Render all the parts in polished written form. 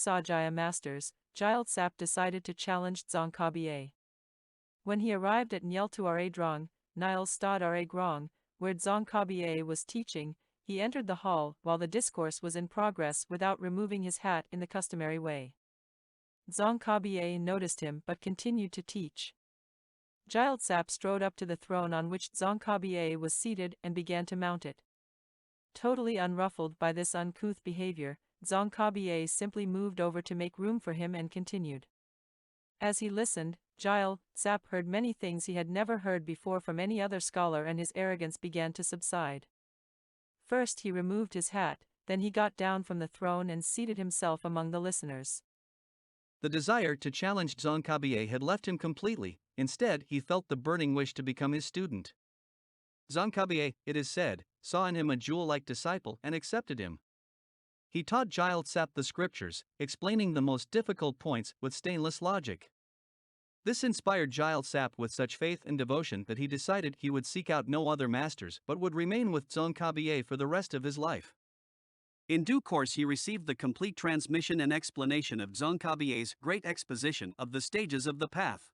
Sajaya masters, GYEL-TSAP decided to challenge Dzong-ka-ba. When he arrived at Nyel-tu-Are-drong, Nile Stad Are-grong, where Dzong-ka-ba was teaching, he entered the hall while the discourse was in progress without removing his hat in the customary way. Dzong-ka-ba noticed him but continued to teach. GYEL-TSAP strode up to the throne on which Dzong-ka-ba was seated and began to mount it. Totally unruffled by this uncouth behavior, Dzong-ka-ba simply moved over to make room for him and continued. As he listened, GYEL-TSAP heard many things he had never heard before from any other scholar, and his arrogance began to subside. First he removed his hat, then he got down from the throne and seated himself among the listeners. The desire to challenge Dzong-ka-ba had left him completely. Instead, he felt the burning wish to become his student. Dzong-ka-ba, it is said, saw in him a jewel-like disciple and accepted him. He taught GYEL-TSAP the scriptures, explaining the most difficult points with stainless logic. This inspired GYEL-TSAP with such faith and devotion that he decided he would seek out no other masters but would remain with Dzong-ka-ba for the rest of his life. In due course he received the complete transmission and explanation of Dzong-ka-ba's great exposition of the stages of the path.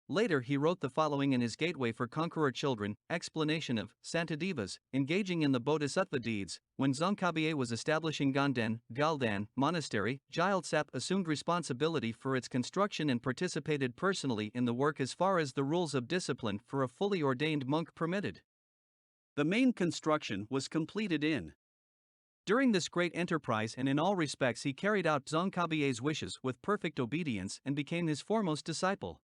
Later he wrote the following in his Gateway for Conqueror Children, explanation of Santidevas, engaging in the bodhisattva deeds. When Dzong-ka-ba was establishing Gan-den, Gan-den monastery, GYEL-TSAP assumed responsibility for its construction and participated personally in the work as far as the rules of discipline for a fully ordained monk permitted. The main construction was completed in. During this great enterprise, and in all respects he carried out Dzong-ka-ba's wishes with perfect obedience and became his foremost disciple.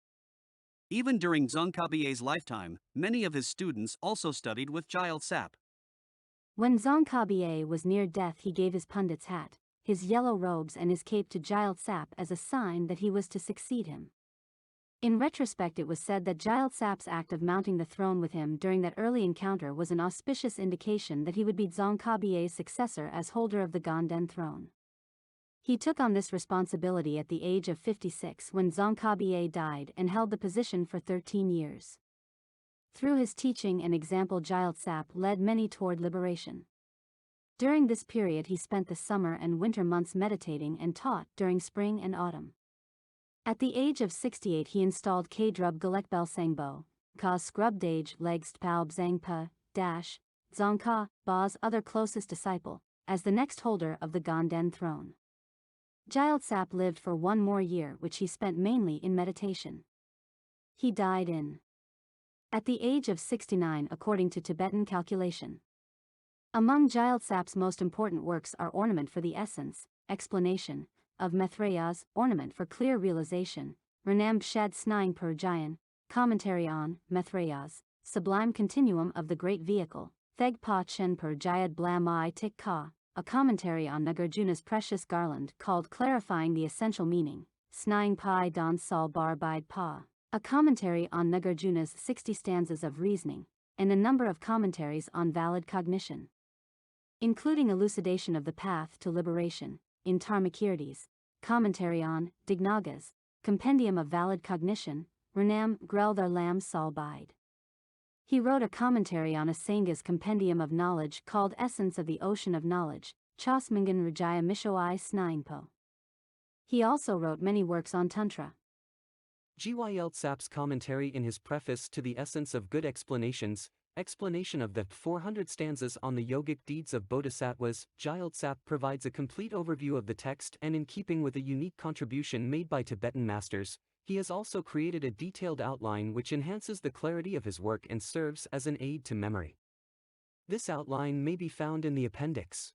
Even during Dzong-ka-ba's lifetime, many of his students also studied with GYEL-TSAP. When Dzong-ka-ba was near death, he gave his pandit's hat, his yellow robes and his cape to GYEL-TSAP as a sign that he was to succeed him. In retrospect, it was said that GYEL-TSAP's act of mounting the throne with him during that early encounter was an auspicious indication that he would be Dzong-ka-ba's successor as holder of the Gan-den throne. He took on this responsibility at the age of 56 when Dzong-ka-ba died and held the position for 13 years. Through his teaching and example, GYEL-TSAP led many toward liberation. During this period he spent the summer and winter months meditating and taught during spring and autumn. At the age of 68 he installed Kay-drub Ge-lek-bel-sang-bo, mkhas sgrub dpal bzang Dzong-ka-ba's other closest disciple, as the next holder of the Gan-den throne. GYEL-TSAP lived for one more year, which he spent mainly in meditation. He died at the age of 69 according to Tibetan calculation. Among GYEL-TSAP'S most important works are Ornament for the Essence, Explanation of mkhas, Ornament for Clear Realization, Renam Bshad Snying Per Jayan, Commentary on mkhas, Sublime Continuum of the Great Vehicle, Theg Pa Chen Per Jayad Blam I Tik Ka, a commentary on Nagarjuna's precious garland called Clarifying the Essential Meaning, Snying Pai Don Sol Bar Bide Pa, a commentary on Nagarjuna's 60 stanzas of reasoning, and a number of commentaries on valid cognition, including Elucidation of the Path to Liberation, in Tarmakirtis, Commentary on Dignagas, Compendium of Valid Cognition, Renam Grel Thar Lam Sol Bide. He wrote a commentary on Asanga's Compendium of Knowledge called Essence of the Ocean of Knowledge, Chosmingan Rajaya Mishoi Snaingpo. He also wrote many works on Tantra. GYEL-TSAP'S commentary in his preface to the Essence of Good Explanations, explanation of the 400 stanzas on the yogic deeds of bodhisattvas. GYEL-TSAP provides a complete overview of the text, and in keeping with a unique contribution made by Tibetan masters, he has also created a detailed outline which enhances the clarity of his work and serves as an aid to memory. This outline may be found in the appendix.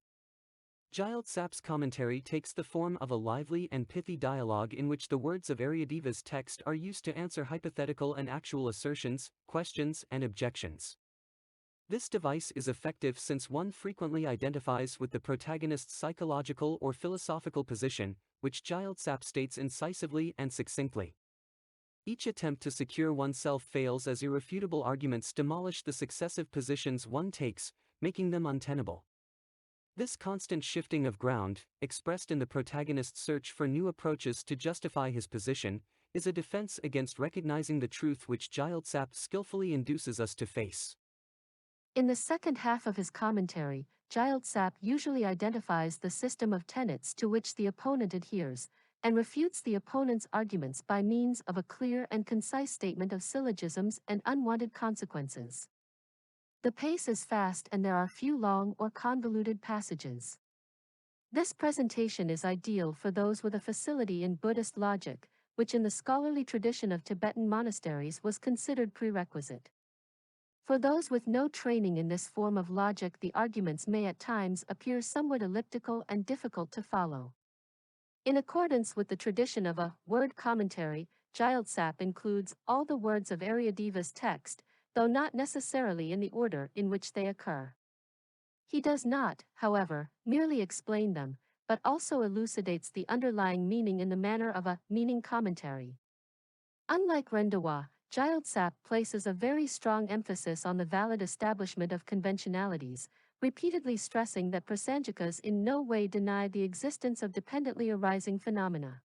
GYEL-TSAP'S commentary takes the form of a lively and pithy dialogue in which the words of Aryadeva's text are used to answer hypothetical and actual assertions, questions, and objections. This device is effective since one frequently identifies with the protagonist's psychological or philosophical position, which GYEL-TSAP states incisively and succinctly. Each attempt to secure oneself fails as irrefutable arguments demolish the successive positions one takes, making them untenable. This constant shifting of ground, expressed in the protagonist's search for new approaches to justify his position, is a defense against recognizing the truth which GYEL-TSAP skillfully induces us to face. In the second half of his commentary, GYEL-TSAP usually identifies the system of tenets to which the opponent adheres, and refutes the opponent's arguments by means of a clear and concise statement of syllogisms and unwanted consequences. The pace is fast and there are few long or convoluted passages. This presentation is ideal for those with a facility in Buddhist logic, which in the scholarly tradition of Tibetan monasteries was considered prerequisite. For those with no training in this form of logic, the arguments may at times appear somewhat elliptical and difficult to follow. In accordance with the tradition of a word commentary, GYEL-TSAP includes all the words of Aryadeva's text, though not necessarily in the order in which they occur. He does not, however, merely explain them, but also elucidates the underlying meaning in the manner of a meaning commentary. Unlike Rendawa, GYEL-TSAP places a very strong emphasis on the valid establishment of conventionalities, repeatedly stressing that prasangikas in no way deny the existence of dependently arising phenomena.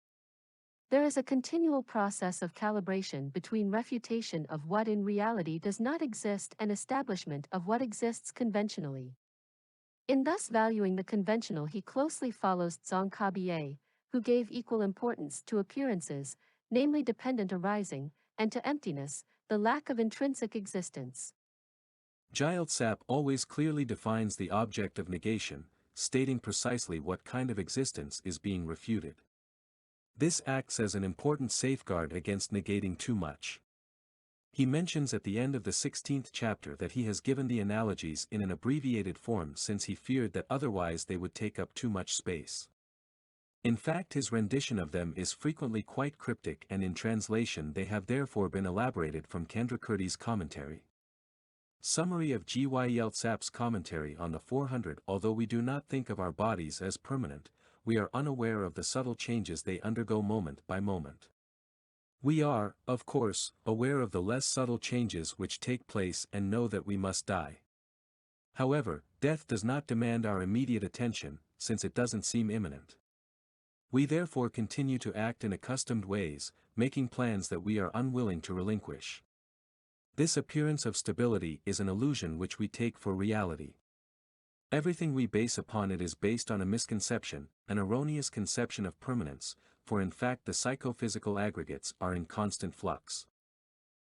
There is a continual process of calibration between refutation of what in reality does not exist and establishment of what exists conventionally. In thus valuing the conventional, he closely follows Dzong-ka-ba, who gave equal importance to appearances, namely dependent arising, and to emptiness, the lack of intrinsic existence. GYEL-TSAP always clearly defines the object of negation, stating precisely what kind of existence is being refuted. This acts as an important safeguard against negating too much. He mentions at the end of the 16th chapter that he has given the analogies in an abbreviated form since he feared that otherwise they would take up too much space. In fact, his rendition of them is frequently quite cryptic, and in translation they have therefore been elaborated from Kendrakirti's commentary. Summary of GYEL-TSAP'S commentary on the 400. Although we do not think of our bodies as permanent, we are unaware of the subtle changes they undergo moment by moment. We are, of course, aware of the less subtle changes which take place and know that we must die. However, death does not demand our immediate attention, since it doesn't seem imminent. We therefore continue to act in accustomed ways, making plans that we are unwilling to relinquish. This appearance of stability is an illusion which we take for reality. Everything we base upon it is based on a misconception, an erroneous conception of permanence, for in fact the psychophysical aggregates are in constant flux.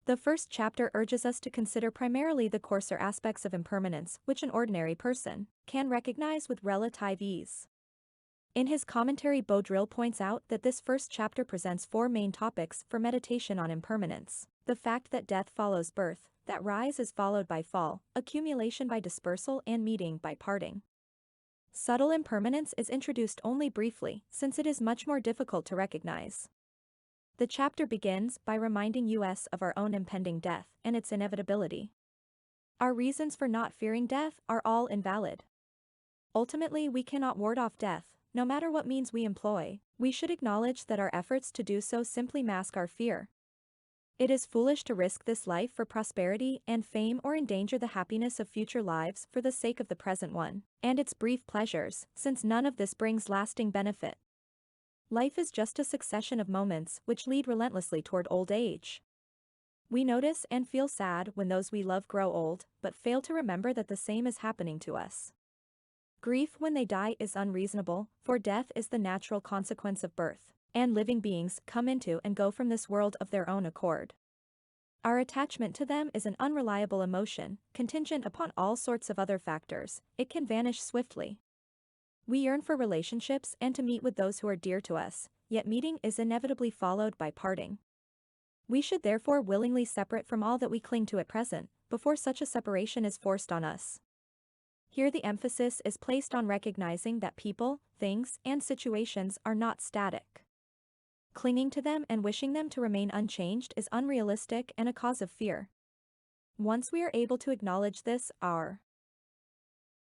The first chapter urges us to consider primarily the coarser aspects of impermanence which an ordinary person can recognize with relative ease. In his commentary, Baudrillard points out that this first chapter presents four main topics for meditation on impermanence: the fact that death follows birth, that rise is followed by fall, accumulation by dispersal, and meeting by parting. Subtle impermanence is introduced only briefly, since it is much more difficult to recognize. The chapter begins by reminding us of our own impending death and its inevitability. Our reasons for not fearing death are all invalid. Ultimately, we cannot ward off death, no matter what means we employ. We should acknowledge that our efforts to do so simply mask our fear. It is foolish to risk this life for prosperity and fame or endanger the happiness of future lives for the sake of the present one and its brief pleasures, since none of this brings lasting benefit. Life is just a succession of moments which lead relentlessly toward old age. We notice and feel sad when those we love grow old, but fail to remember that the same is happening to us. Grief when they die is unreasonable, for death is the natural consequence of birth, and living beings come into and go from this world of their own accord. Our attachment to them is an unreliable emotion, contingent upon all sorts of other factors. It can vanish swiftly. We yearn for relationships and to meet with those who are dear to us, yet meeting is inevitably followed by parting. We should therefore willingly separate from all that we cling to at present, before such a separation is forced on us. Here the emphasis is placed on recognizing that people, things, and situations are not static. Clinging to them and wishing them to remain unchanged is unrealistic and a cause of fear. Once we are able to acknowledge this, our